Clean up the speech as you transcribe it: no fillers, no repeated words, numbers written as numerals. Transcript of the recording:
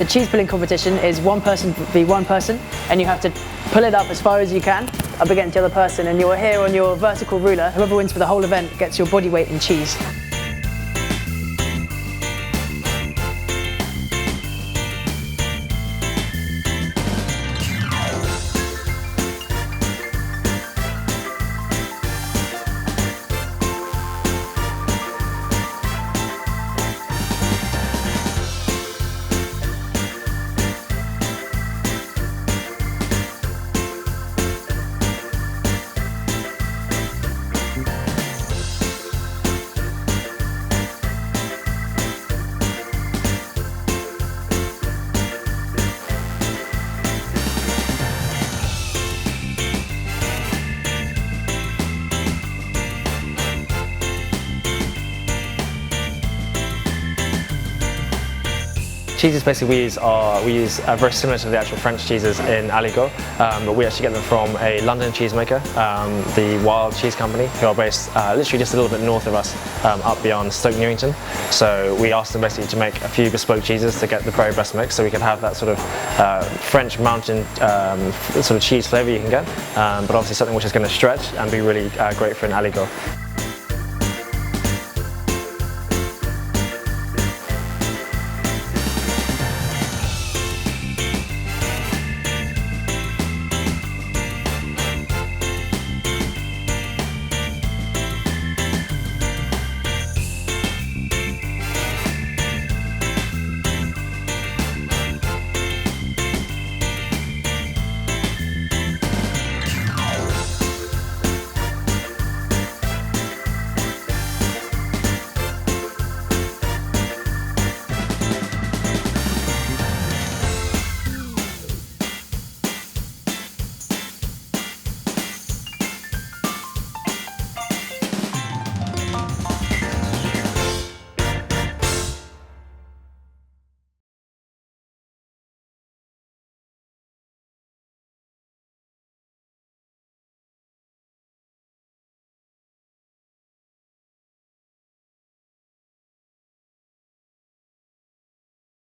cheese pulling competition is one person v one person, and you have to pull it up as far as you can up against the other person, and you're here on your vertical ruler. Whoever wins for the whole event gets your body weight in cheese. Cheeses basically we use very similar to the actual French cheeses in aligot, but we actually get them from a London cheesemaker, the Wild Cheese Company, who are based literally just a little bit north of us, up beyond Stoke Newington. So we asked them basically to make a few bespoke cheeses to get the very best mix, so we could have that sort of French mountain sort of cheese flavour you can get, but obviously something which is going to stretch and be really great for an aligot.